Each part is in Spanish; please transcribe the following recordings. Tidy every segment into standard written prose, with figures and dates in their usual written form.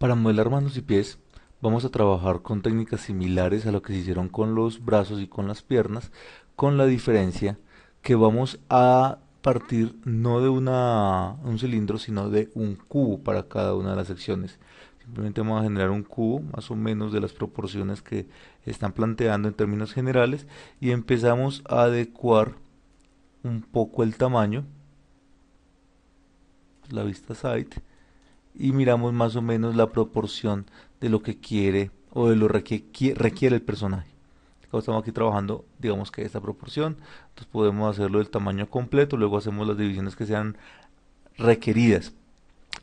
Para modelar manos y pies, vamos a trabajar con técnicas similares a lo que se hicieron con los brazos y con las piernas, con la diferencia que vamos a partir no de un cilindro, sino de un cubo para cada una de las secciones. Simplemente vamos a generar un cubo más o menos de las proporciones que están planteando en términos generales y empezamos a adecuar un poco el tamaño, la vista side, y miramos más o menos la proporción de lo que quiere o de lo que requiere el personaje. Como estamos aquí trabajando, digamos que esta proporción, entonces podemos hacerlo del tamaño completo, luego hacemos las divisiones que sean requeridas.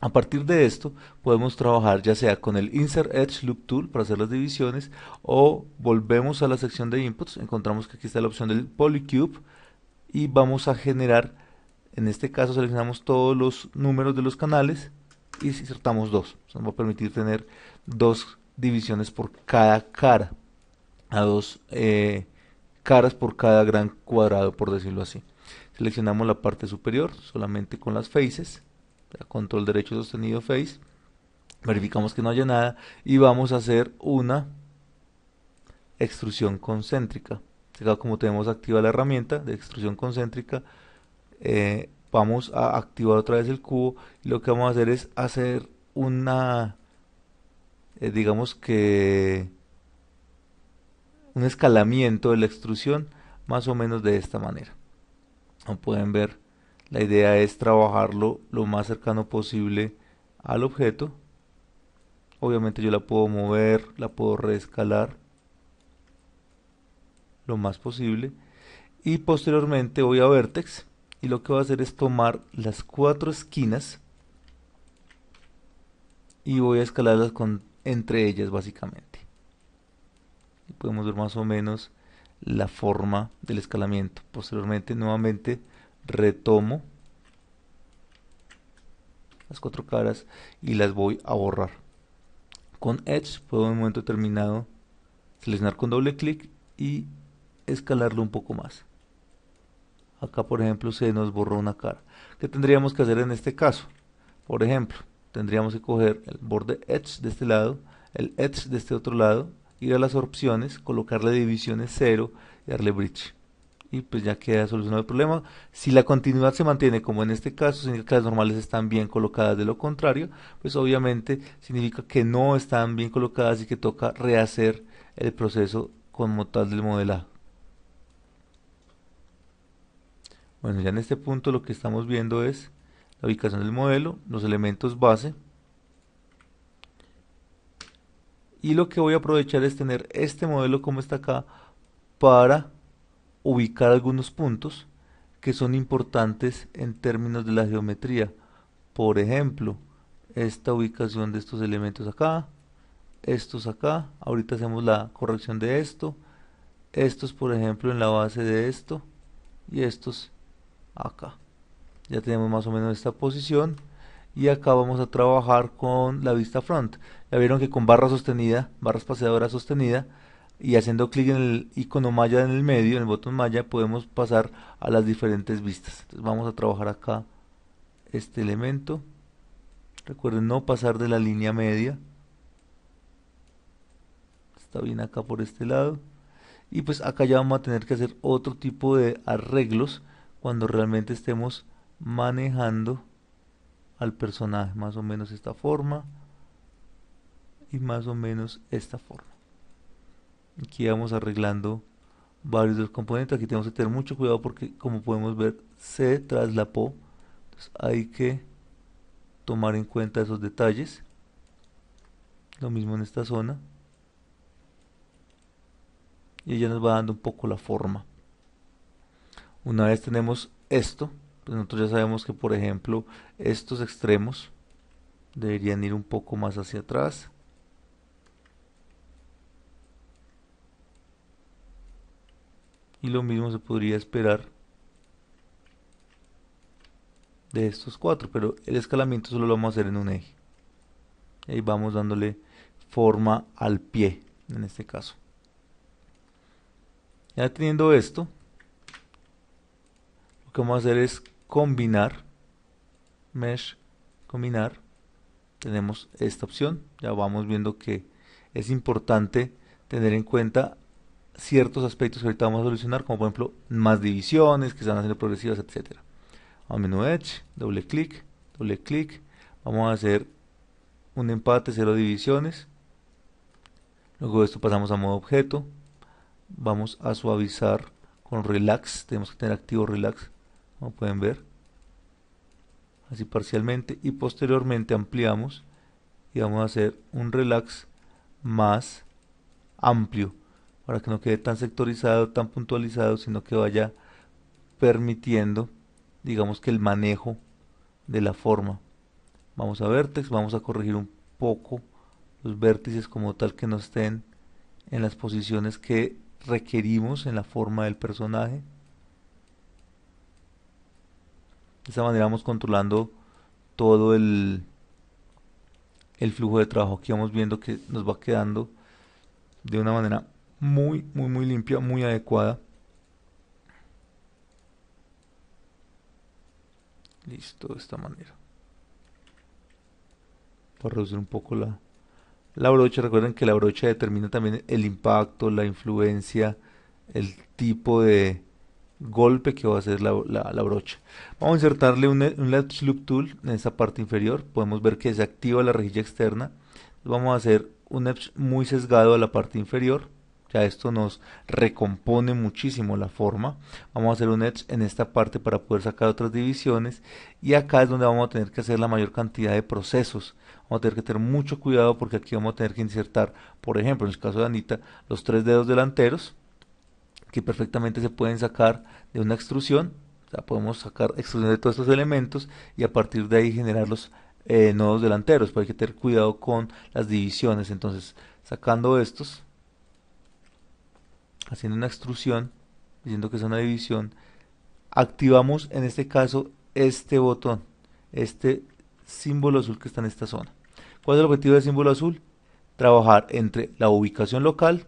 A partir de esto, podemos trabajar ya sea con el Insert Edge Loop Tool para hacer las divisiones o volvemos a la sección de inputs, encontramos que aquí está la opción del Polycube y vamos a generar, en este caso seleccionamos todos los números de los canales y insertamos dos. Eso nos va a permitir tener dos divisiones por cada cara, a dos caras por cada gran cuadrado, por decirlo así. Seleccionamos la parte superior solamente con las faces, control derecho sostenido face, verificamos que no haya nada y vamos a hacer una extrusión concéntrica. Como tenemos activa la herramienta de extrusión concéntrica, vamos a activar otra vez el cubo y lo que vamos a hacer es hacer una, digamos que un escalamiento de la extrusión más o menos de esta manera. Como pueden ver, la idea es trabajarlo lo más cercano posible al objeto. Obviamente yo la puedo mover, la puedo reescalar lo más posible y posteriormente voy a Vertex y lo que voy a hacer es tomar las cuatro esquinas y voy a escalarlas entre ellas básicamente. Y podemos ver más o menos la forma del escalamiento. Posteriormente nuevamente retomo las cuatro caras y las voy a borrar. Con Edge puedo en un momento determinado seleccionar con doble clic y escalarlo un poco más. Acá por ejemplo se nos borró una cara. ¿Qué tendríamos que hacer en este caso? Por ejemplo, tendríamos que coger el borde Edge de este lado, el Edge de este otro lado, ir a las opciones, colocarle divisiones 0 y darle Bridge. Y pues ya queda solucionado el problema. Si la continuidad se mantiene como en este caso, significa que las normales están bien colocadas. De lo contrario, pues obviamente significa que no están bien colocadas y que toca rehacer el proceso como tal del modelado. Bueno, ya en este punto lo que estamos viendo es la ubicación del modelo, los elementos base. Y lo que voy a aprovechar es tener este modelo como está acá para ubicar algunos puntos que son importantes en términos de la geometría. Por ejemplo, esta ubicación de estos elementos acá, estos acá, ahorita hacemos la corrección de esto, estos por ejemplo en la base de esto y estos acá. Ya tenemos más o menos esta posición y acá vamos a trabajar con la vista front. Ya vieron que con barra sostenida, barra espaciadora sostenida y haciendo clic en el icono malla en el medio, en el botón malla, podemos pasar a las diferentes vistas. Entonces vamos a trabajar acá este elemento. Recuerden no pasar de la línea media. Está bien acá por este lado. Y pues acá ya vamos a tener que hacer otro tipo de arreglos cuando realmente estemos manejando al personaje. Más o menos esta forma y más o menos esta forma. Aquí vamos arreglando varios de los componentes. Aquí tenemos que tener mucho cuidado porque como podemos ver se traslapó. Entonces hay que tomar en cuenta esos detalles. Lo mismo en esta zona. Y ella nos va dando un poco la forma. Una vez tenemos esto, pues nosotros ya sabemos que por ejemplo estos extremos deberían ir un poco más hacia atrás. Y lo mismo se podría esperar de estos cuatro, pero el escalamiento solo lo vamos a hacer en un eje. Y ahí vamos dándole forma al pie, en este caso. Ya teniendo esto, lo que vamos a hacer es combinar, mesh, combinar, tenemos esta opción. Ya vamos viendo que es importante tener en cuenta ciertos aspectos que ahorita vamos a solucionar, como por ejemplo más divisiones que se van haciendo progresivas, etcétera. Al menú Edge, doble clic, vamos a hacer un empate, 0 divisiones. Luego de esto pasamos a modo objeto, vamos a suavizar con relax, tenemos que tener activo relax, como pueden ver, así parcialmente, y posteriormente ampliamos y vamos a hacer un relax más amplio para que no quede tan sectorizado, tan puntualizado, sino que vaya permitiendo, digamos que el manejo de la forma. Vamos a vertex, vamos a corregir un poco los vértices como tal que no estén en las posiciones que requerimos en la forma del personaje. De esta manera vamos controlando todo el flujo de trabajo. Aquí vamos viendo que nos va quedando de una manera muy limpia, muy adecuada. Listo, de esta manera. Para reducir un poco la brocha, recuerden que la brocha determina también el impacto, la influencia, el tipo de golpe que va a hacer la brocha. Vamos a insertarle un Edge Loop Tool en esta parte inferior. Podemos ver que se activa la rejilla externa. Vamos a hacer un Edge muy sesgado a la parte inferior. Ya esto nos recompone muchísimo la forma. Vamos a hacer un Edge en esta parte para poder sacar otras divisiones. Y acá es donde vamos a tener que hacer la mayor cantidad de procesos. Vamos a tener que tener mucho cuidado porque aquí vamos a tener que insertar, por ejemplo, en el caso de Anita, los 3 dedos delanteros que perfectamente se pueden sacar de una extrusión. O sea, podemos sacar extrusión de todos estos elementos y a partir de ahí generar los nodos delanteros. Pero hay que tener cuidado con las divisiones. Entonces, sacando estos, haciendo una extrusión, diciendo que es una división, activamos en este caso este botón, este símbolo azul que está en esta zona. ¿Cuál es el objetivo del símbolo azul? Trabajar entre la ubicación local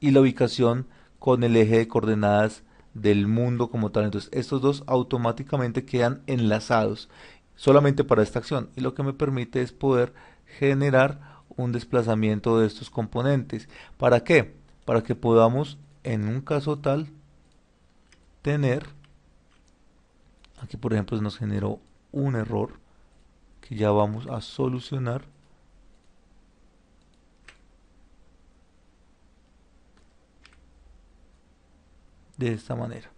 y la ubicación con el eje de coordenadas del mundo como tal. Entonces estos dos automáticamente quedan enlazados solamente para esta acción y lo que me permite es poder generar un desplazamiento de estos componentes. ¿Para qué? Para que podamos en un caso tal tener, aquí por ejemplo se nos generó un error que ya vamos a solucionar. De esta manera.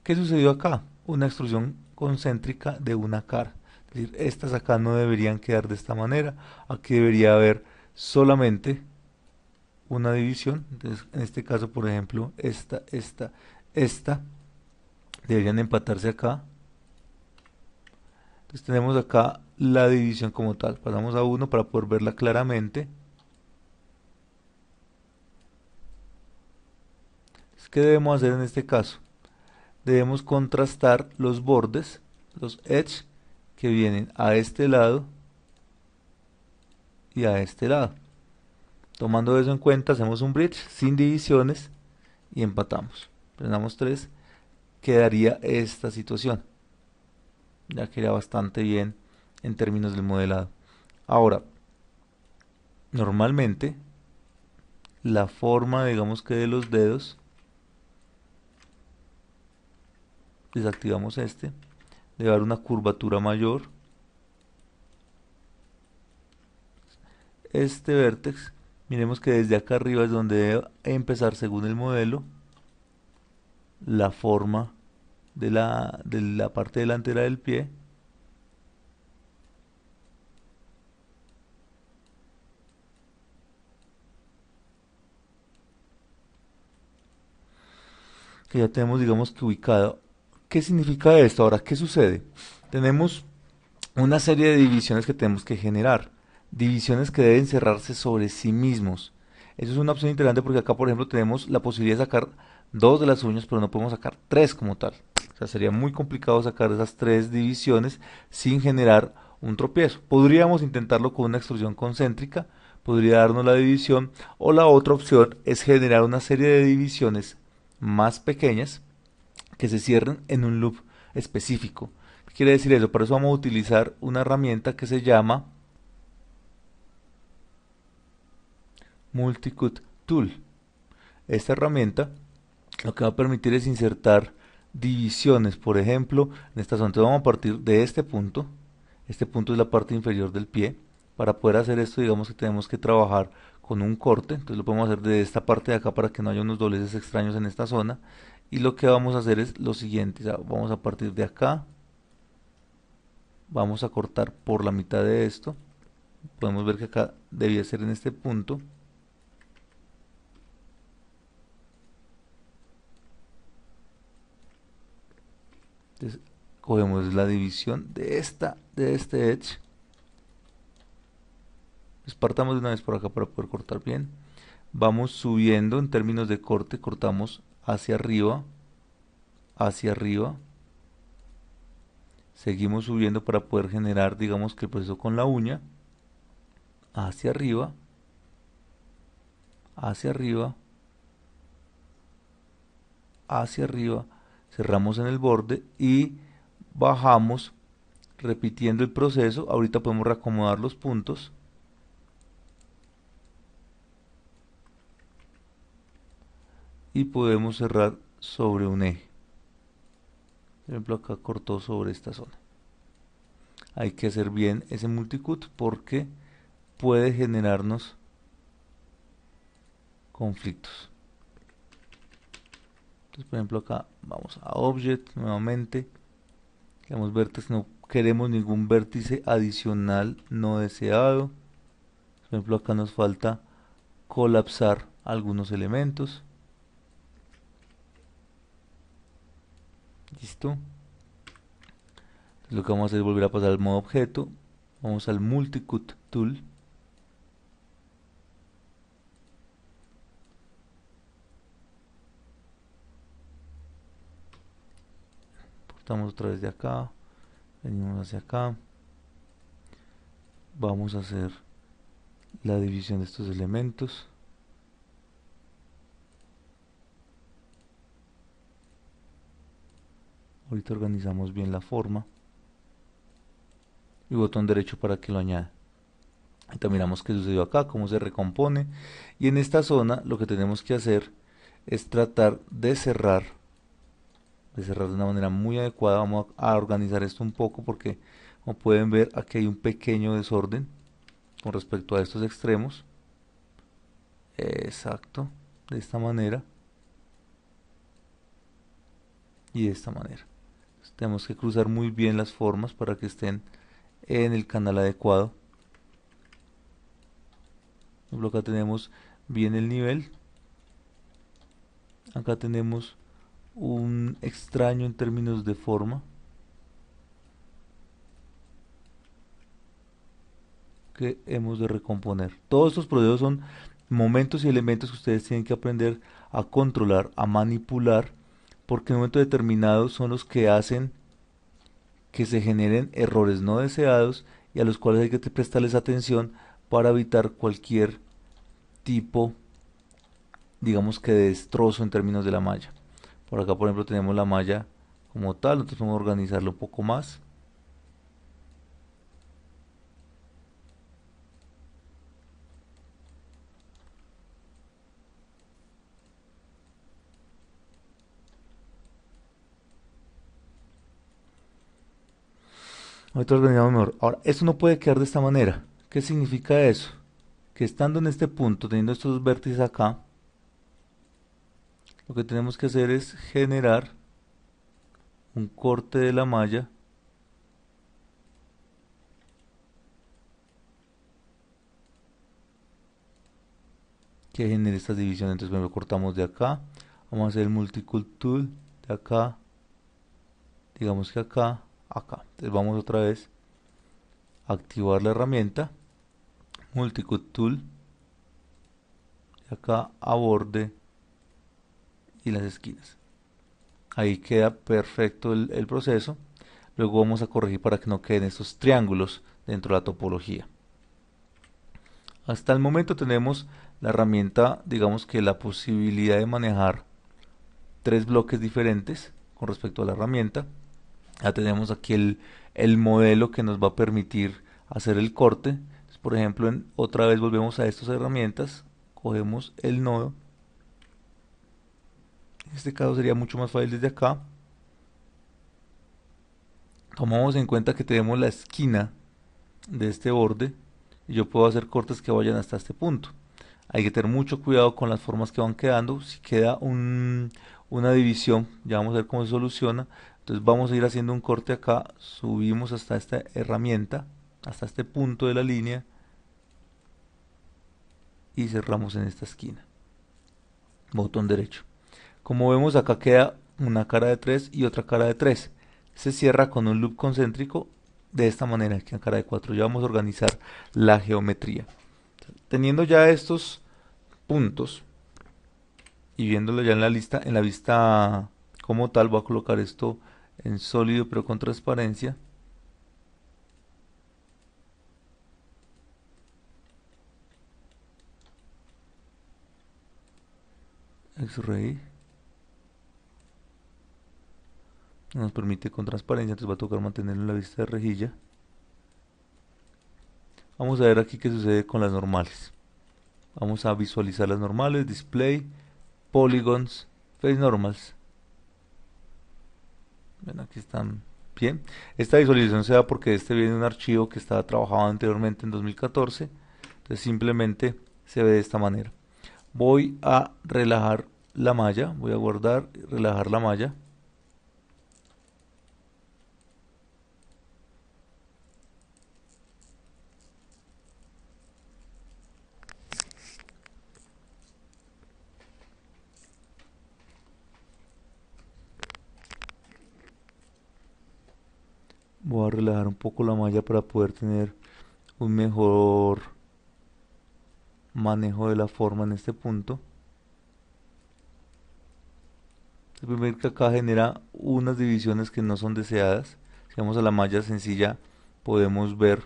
¿Qué sucedió acá? Una extrusión concéntrica de una cara. Es decir, estas acá no deberían quedar de esta manera. Aquí debería haber solamente una división. Entonces, en este caso, por ejemplo, esta, deberían empatarse acá. Entonces tenemos acá la división como tal. Pasamos a 1 para poder verla claramente. ¿Qué debemos hacer en este caso? Debemos contrastar los bordes, los edge, que vienen a este lado y a este lado. Tomando eso en cuenta, hacemos un bridge sin divisiones y empatamos. Prendamos 3, quedaría esta situación. Ya queda bastante bien en términos del modelado. Ahora, normalmente, la forma, digamos que de los dedos, desactivamos este, debe dar una curvatura mayor. Este vértex, miremos que desde acá arriba es donde debe empezar, según el modelo, la forma de la parte delantera del pie. Que ya tenemos, digamos que ubicado. ¿Qué significa esto? Ahora, ¿qué sucede? Tenemos una serie de divisiones que tenemos que generar. Divisiones que deben cerrarse sobre sí mismos. Eso es una opción interesante porque acá, por ejemplo, tenemos la posibilidad de sacar 2 de las uñas, pero no podemos sacar 3 como tal. O sea, sería muy complicado sacar esas 3 divisiones sin generar un tropiezo. Podríamos intentarlo con una extrusión concéntrica, podría darnos la división, o la otra opción es generar una serie de divisiones más pequeñas que se cierren en un loop específico. quiere decir eso? Por eso vamos a utilizar una herramienta que se llama Multicut Tool. Esta herramienta lo que va a permitir es insertar divisiones, por ejemplo, en esta zona. Entonces vamos a partir de este punto. Este punto es la parte inferior del pie. Para poder hacer esto, digamos que tenemos que trabajar con un corte. Entonces lo podemos hacer de esta parte de acá para que no haya unos dobleces extraños en esta zona. Y lo que vamos a hacer es lo siguiente. O sea, vamos a partir de acá. Vamos a cortar por la mitad de esto. Podemos ver que acá debía ser en este punto. Entonces cogemos la división de este edge. Pues partamos de una vez por acá para poder cortar bien. Vamos subiendo en términos de corte, cortamos hacia arriba, seguimos subiendo para poder generar, digamos que el proceso con la uña, hacia arriba, hacia arriba, hacia arriba, cerramos en el borde y bajamos repitiendo el proceso. Ahorita podemos reacomodar los puntos y podemos cerrar sobre un eje. Por ejemplo, acá cortó sobre esta zona. Hay que hacer bien ese multicut porque puede generarnos conflictos. Entonces, por ejemplo, acá vamos a Object nuevamente. Queremos vértices, no queremos ningún vértice adicional no deseado. Por ejemplo, acá nos falta colapsar algunos elementos. Listo. Entonces, lo que vamos a hacer es volver a pasar al modo objeto. Vamos al Multicut Tool. Cortamos otra vez de acá. Venimos hacia acá. Vamos a hacer la división de estos elementos. Ahorita organizamos bien la forma. Y botón derecho para que lo añada. Ahorita miramos qué sucedió acá, cómo se recompone. Y en esta zona lo que tenemos que hacer es tratar de cerrar de una manera muy adecuada. Vamos a organizar esto un poco porque, como pueden ver, aquí hay un pequeño desorden con respecto a estos extremos. Exacto, de esta manera y de esta manera. Entonces, tenemos que cruzar muy bien las formas para que estén en el canal adecuado. Por ejemplo, acá tenemos bien el nivel. Acá tenemos un extraño en términos de forma que hemos de recomponer. Todos estos procesos son momentos y elementos que ustedes tienen que aprender a controlar, a manipular, porque en un momento determinado son los que hacen que se generen errores no deseados y a los cuales hay que prestarles atención para evitar cualquier tipo, digamos que de destrozo en términos de la malla. Por acá, por ejemplo, tenemos la malla como tal. Nosotros vamos a organizarlo un poco más. Ahorita organizamos mejor. Ahora, esto no puede quedar de esta manera. ¿Qué significa eso? Que estando en este punto, teniendo estos vértices acá, lo que tenemos que hacer es generar un corte de la malla que genere estas divisiones. Entonces, primero cortamos de acá, vamos a hacer el Multicut Tool de acá, digamos que acá, acá. Entonces vamos otra vez a activar la herramienta Multicut Tool de acá a borde y las esquinas. Ahí queda perfecto el proceso. Luego vamos a corregir para que no queden estos triángulos dentro de la topología. Hasta el momento tenemos la herramienta, digamos que la posibilidad de manejar tres bloques diferentes con respecto a la herramienta. Ya tenemos aquí el modelo que nos va a permitir hacer el corte. Entonces, por ejemplo, otra vez volvemos a estas herramientas, cogemos el nodo. En este caso sería mucho más fácil desde acá. Tomamos en cuenta que tenemos la esquina de este borde y yo puedo hacer cortes que vayan hasta este punto. Hay que tener mucho cuidado con las formas que van quedando. Si queda una división, ya vamos a ver cómo se soluciona. Entonces vamos a ir haciendo un corte acá, subimos hasta esta herramienta, hasta este punto de la línea y cerramos en esta esquina. Botón derecho. Como vemos acá queda una cara de 3 y otra cara de 3. Se cierra con un loop concéntrico de esta manera, aquí en cara de 4. Ya vamos a organizar la geometría. Teniendo ya estos puntos y viéndolo ya en la vista como tal, voy a colocar esto en sólido pero con transparencia. X-Ray no nos permite con transparencia, entonces va a tocar mantenerlo en la vista de rejilla. Vamos a ver aquí qué sucede con las normales. Vamos a visualizar las normales, display, polygons, face normals. Ven, aquí están bien. Esta visualización se da porque este viene de un archivo que estaba trabajado anteriormente en 2014. Entonces simplemente se ve de esta manera. Voy a relajar la malla, voy a guardar, relajar la malla. Voy a relajar un poco la malla para poder tener un mejor manejo de la forma en este punto. Pueden ver que acá genera unas divisiones que no son deseadas. Si vamos a la malla sencilla, podemos ver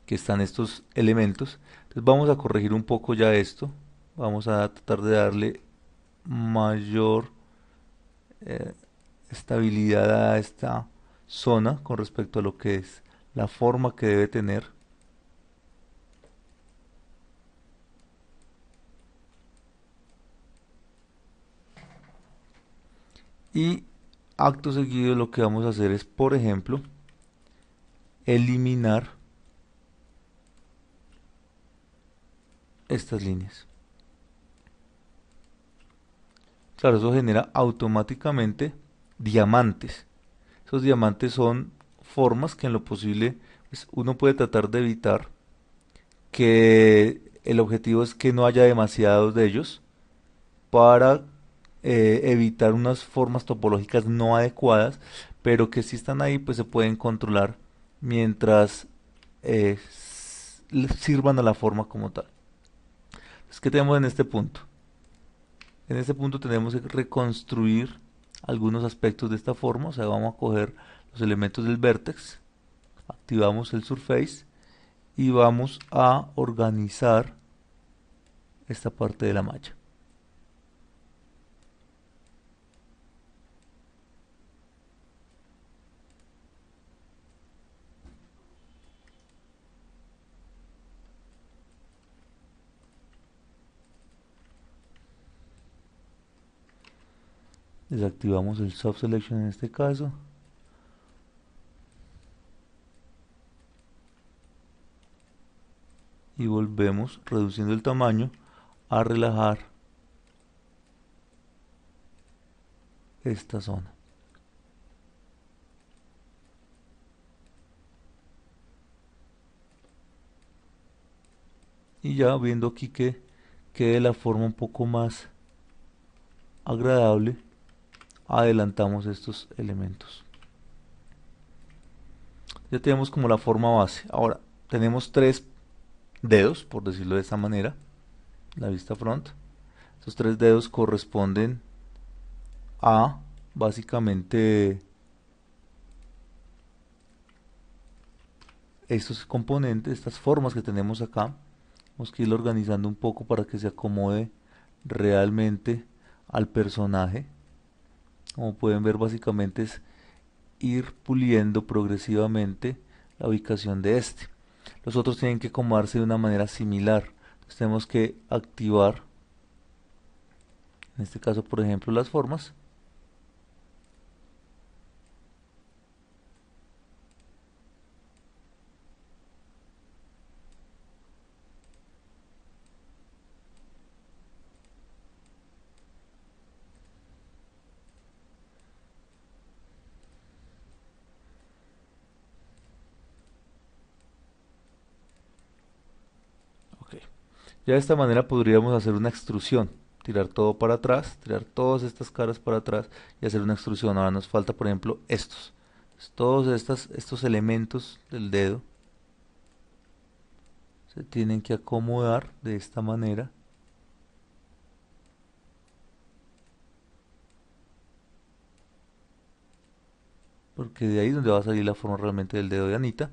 que están estos elementos. Entonces vamos a corregir un poco ya esto. Vamos a tratar de darle mayor eh, estabilidad a esta zona con respecto a lo que es la forma que debe tener. Y acto seguido lo que vamos a hacer es, por ejemplo, eliminar estas líneas. Claro, eso genera automáticamente diamantes. Esos diamantes son formas que en lo posible pues, uno puede tratar de evitar, que el objetivo es que no haya demasiados de ellos para evitar unas formas topológicas no adecuadas, pero que si están ahí pues se pueden controlar mientras sirvan a la forma como tal. Entonces, ¿qué tenemos en este punto? En este punto tenemos que reconstruir algunos aspectos de esta forma, o sea, vamos a coger los elementos del vertex, activamos el surface y vamos a organizar esta parte de la malla. Desactivamos el soft selection en este caso. Y volvemos reduciendo el tamaño a relajar esta zona. Y ya viendo aquí que quede la forma un poco más agradable, adelantamos estos elementos. Ya tenemos como la forma base. Ahora tenemos tres dedos, por decirlo de esta manera, la vista front. Estos tres dedos corresponden a básicamente estos componentes, estas formas que tenemos acá. Vamos que irlo organizando un poco para que se acomode realmente al personaje. Como pueden ver, básicamente es ir puliendo progresivamente la ubicación de este. Los otros tienen que acomodarse de una manera similar. Entonces tenemos que activar, en este caso por ejemplo, las formas. Ok. Ya de esta manera podríamos hacer una extrusión, tirar todo para atrás, tirar todas estas caras para atrás y hacer una extrusión. Ahora nos falta, por ejemplo, estos. Entonces, todos estos elementos del dedo se tienen que acomodar de esta manera, porque de ahí es donde va a salir la forma realmente del dedo de Anita.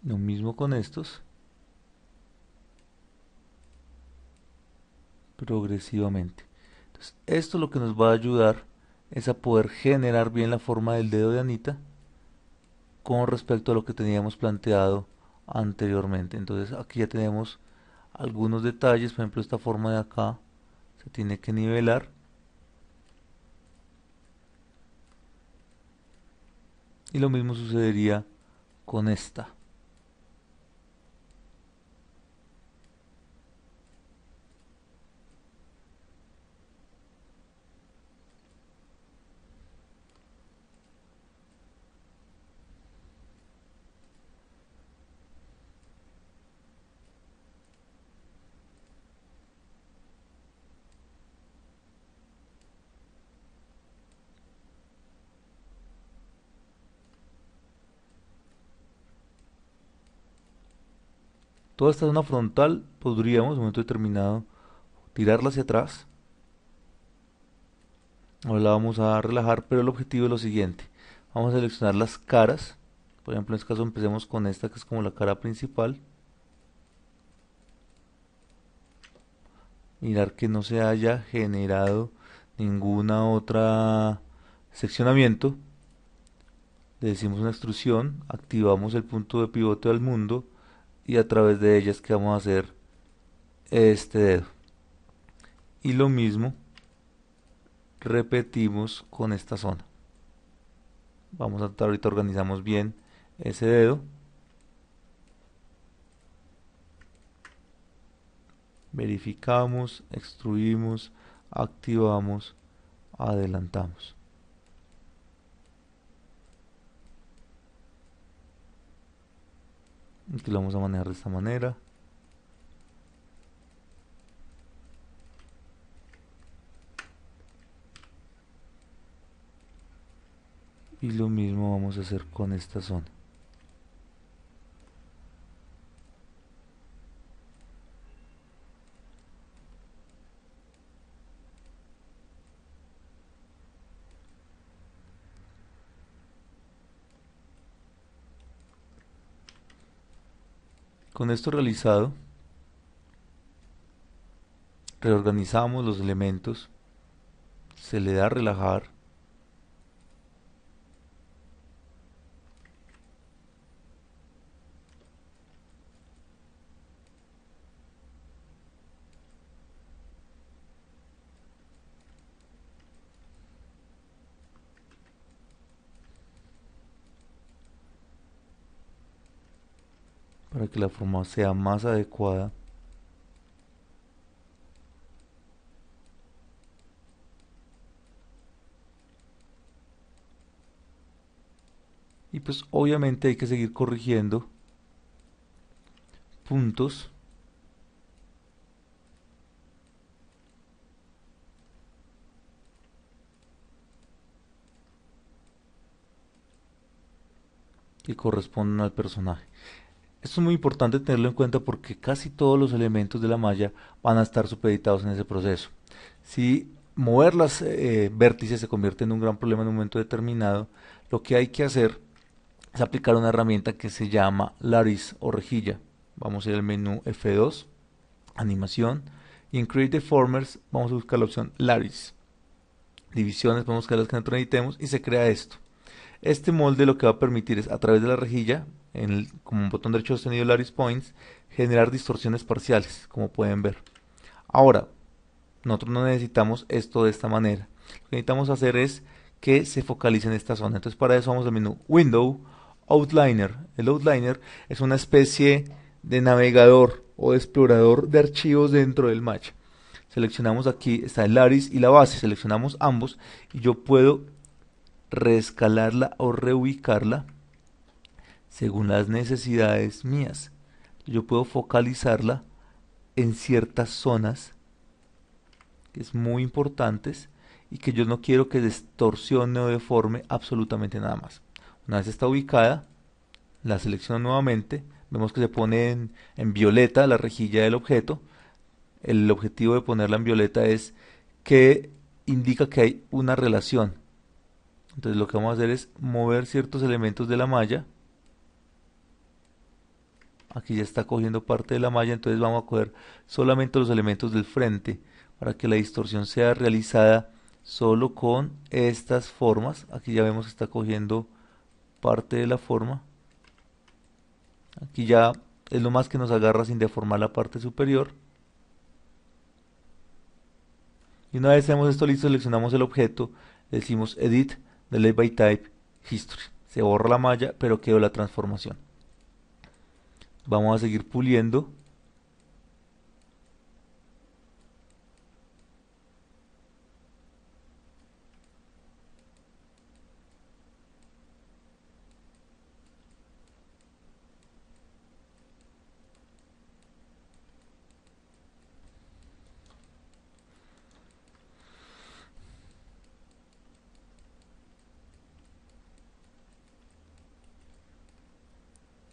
Lo mismo con estos, progresivamente. Entonces, esto lo que nos va a ayudar es a poder generar bien la forma del dedo de Anita con respecto a lo que teníamos planteado anteriormente. Entonces aquí ya tenemos algunos detalles, por ejemplo esta forma de acá se tiene que nivelar y lo mismo sucedería con esta. Toda esta zona frontal podríamos en un momento determinado tirarla hacia atrás. Ahora la vamos a relajar, pero el objetivo es lo siguiente. Vamos a seleccionar las caras. Por ejemplo, en este caso empecemos con esta que es como la cara principal. Mirar que no se haya generado ninguna otra seccionamiento. Le decimos una extrusión, activamos el punto de pivote al mundo y a través de ellas que vamos a hacer este dedo. Y lo mismo repetimos con esta zona. Vamos a tratar, ahorita organizamos bien ese dedo. Verificamos, extruimos, activamos, adelantamos. Aquí lo vamos a manejar de esta manera. Y lo mismo vamos a hacer con esta zona. Con esto realizado, reorganizamos los elementos, se le da a relajar para que la forma sea más adecuada. Y pues obviamente hay que seguir corrigiendo puntos que corresponden al personaje. Esto es muy importante tenerlo en cuenta porque casi todos los elementos de la malla van a estar supeditados en ese proceso. Si mover las vértices se convierte en un gran problema en un momento determinado, lo que hay que hacer es aplicar una herramienta que se llama Lariz o rejilla. Vamos a ir al menú F2, animación, Y en Create Deformers vamos a buscar la opción Layers. Divisiones, vamos a buscar las que nosotros necesitemos y se crea esto. Este molde lo que va a permitir es, a través de la rejilla, como un botón derecho sostenido Layers Points, generar distorsiones parciales, como pueden ver. Ahora, nosotros no necesitamos esto de esta manera. Lo que necesitamos hacer es que se focalice en esta zona. Entonces para eso vamos al menú Window, Outliner. El Outliner es una especie de navegador o de explorador de archivos dentro del Maya. Seleccionamos aquí, está el Layers y la base, seleccionamos ambos y yo puedo reescalarla o reubicarla según las necesidades mías. Yo puedo focalizarla en ciertas zonas que es muy importantes y que yo no quiero que distorsione o deforme absolutamente nada más. Una vez está ubicada, la selecciono nuevamente, vemos que se pone en violeta la rejilla del objeto. El objetivo de ponerla en violeta es que indica que hay una relación. Entonces lo que vamos a hacer es mover ciertos elementos de la malla. Aquí ya está cogiendo parte de la malla, entonces vamos a coger solamente los elementos del frente para que la distorsión sea realizada solo con estas formas. Aquí ya vemos que está cogiendo parte de la forma. Aquí ya es lo más que nos agarra sin deformar la parte superior. Y una vez tenemos esto listo, seleccionamos el objeto, le decimos Edit, Delete by Type, History. Se borra la malla, pero quedó la transformación. Vamos a seguir puliendo.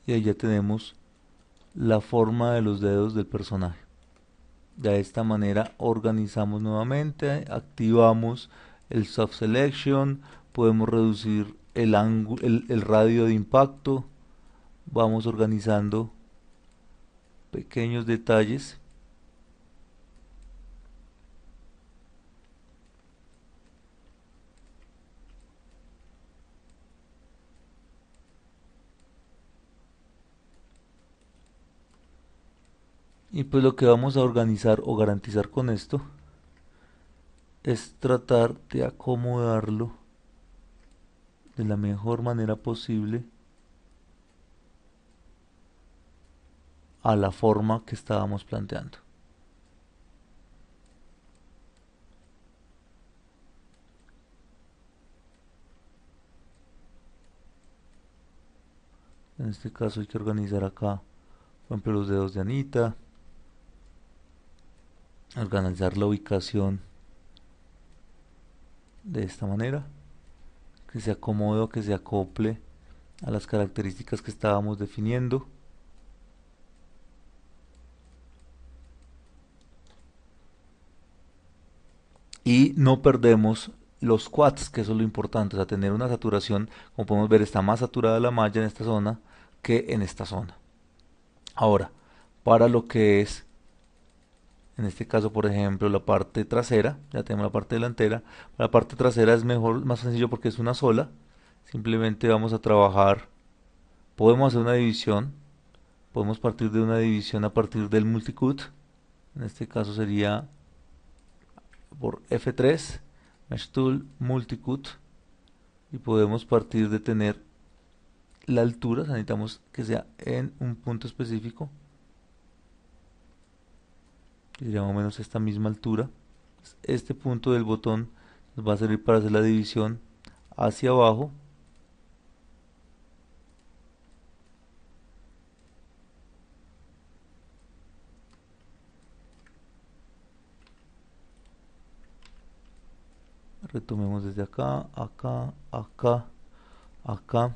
Y ahí ya tenemos la forma de los dedos del personaje. De esta manera organizamos nuevamente, activamos el Soft Selection, podemos reducir el radio de impacto, vamos organizando pequeños detalles. Y pues lo que vamos a organizar o garantizar con esto es tratar de acomodarlo de la mejor manera posible a la forma que estábamos planteando. En este caso hay que organizar acá, por ejemplo, los dedos de Anita, organizar la ubicación de esta manera, que se acomode o que se acople a las características que estábamos definiendo. Y no perdemos los quads, que eso es lo importante, o sea, tener una saturación, como podemos ver, está más saturada la malla en esta zona que en esta zona. Ahora, para lo que es, en este caso, por ejemplo, la parte trasera, ya tenemos la parte delantera, la parte trasera es mejor, más sencillo porque es una sola, simplemente vamos a trabajar, podemos hacer una división, podemos partir de una división a partir del multicut, en este caso sería por F3, Mesh Tool, Multicut, y podemos partir de tener la altura, necesitamos que sea en un punto específico, que sería más o menos esta misma altura. Este punto del botón nos va a servir para hacer la división hacia abajo. Retomemos desde acá, acá, acá, acá.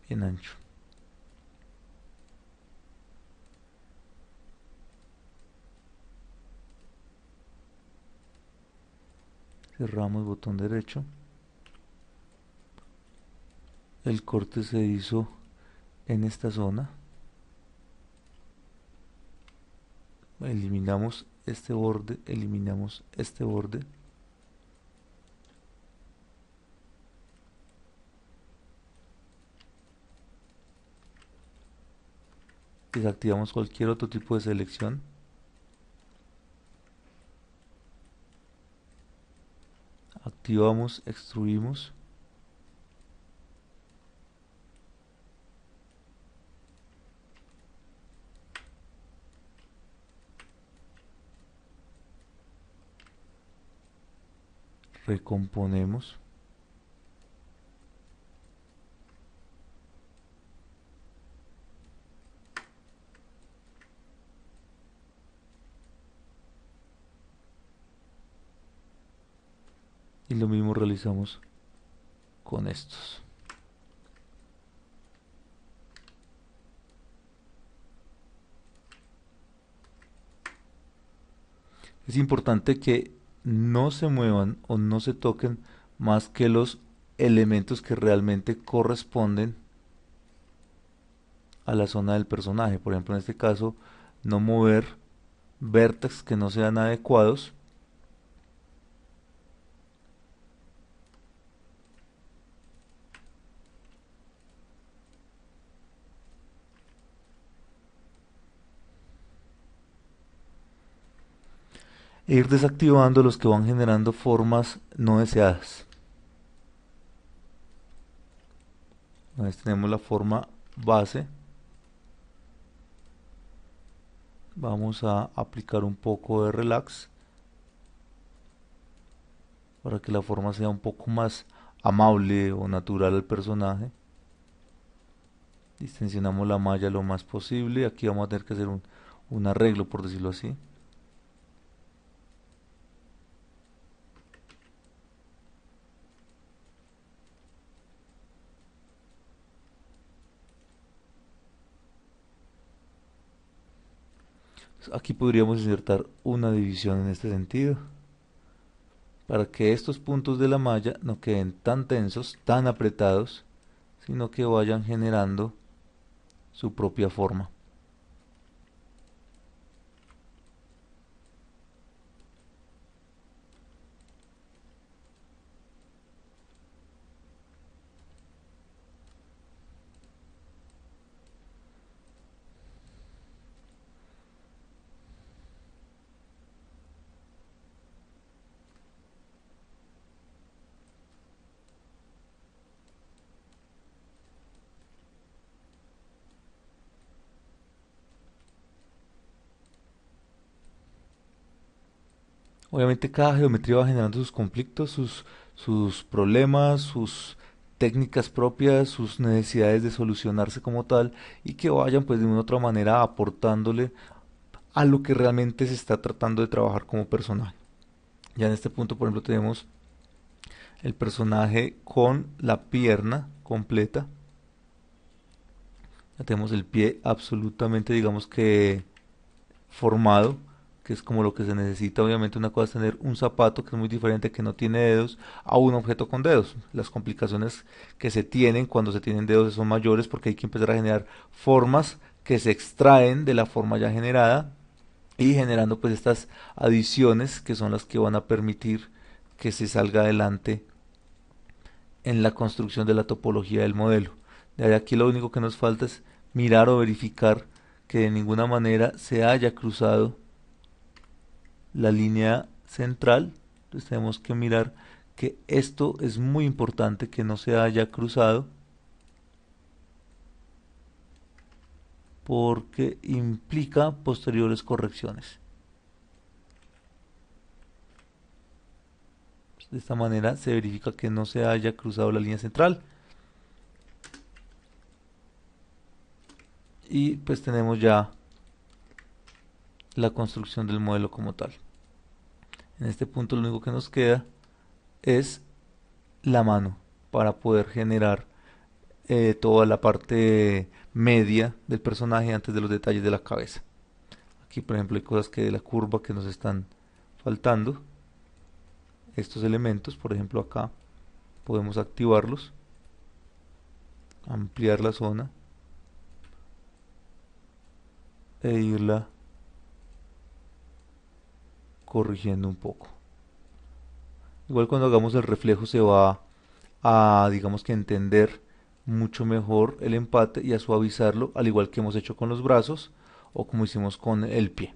Bien ancho. Cerramos botón derecho. El corte se hizo en esta zona. Eliminamos este borde, eliminamos este borde. Desactivamos cualquier otro tipo de selección. Activamos, extruimos. Recomponemos. Y lo mismo realizamos con estos. Es importante que no se muevan o no se toquen más que los elementos que realmente corresponden a la zona del personaje. Por ejemplo, en este caso, no mover vértices que no sean adecuados. E ir desactivando los que van generando formas no deseadas. Una vez tenemos la forma base, vamos a aplicar un poco de relax para que la forma sea un poco más amable o natural al personaje. Distensionamos la malla lo más posible. Aquí vamos a tener que hacer un arreglo, por decirlo así. Aquí podríamos insertar una división en este sentido, para que estos puntos de la malla no queden tan tensos, tan apretados, sino que vayan generando su propia forma. Obviamente cada geometría va generando sus conflictos, sus problemas, sus técnicas propias, sus necesidades de solucionarse como tal y que vayan pues de una u otra manera aportándole a lo que realmente se está tratando de trabajar como personaje. Ya en este punto, por ejemplo, tenemos el personaje con la pierna completa. Ya tenemos el pie absolutamente, digamos que formado, que es como lo que se necesita. Obviamente una cosa es tener un zapato, que es muy diferente, que no tiene dedos, a un objeto con dedos. Las complicaciones que se tienen cuando se tienen dedos son mayores porque hay que empezar a generar formas que se extraen de la forma ya generada y generando pues estas adiciones que son las que van a permitir que se salga adelante en la construcción de la topología del modelo. De ahí aquí lo único que nos falta es mirar o verificar que de ninguna manera se haya cruzado la línea central. Entonces tenemos que mirar que esto es muy importante, que no se haya cruzado, porque implica posteriores correcciones. De esta manera se verifica que no se haya cruzado la línea central. Y pues tenemos ya la construcción del modelo como tal. En este punto lo único que nos queda es la mano para poder generar toda la parte media del personaje antes de los detalles de la cabeza. Aquí por ejemplo hay cosas que de la curva que nos están faltando. Estos elementos, por ejemplo acá, podemos activarlos, ampliar la zona e irla corrigiendo un poco. Igual cuando hagamos el reflejo se va a, digamos que entender mucho mejor el empate y a suavizarlo, al igual que hemos hecho con los brazos o como hicimos con el pie.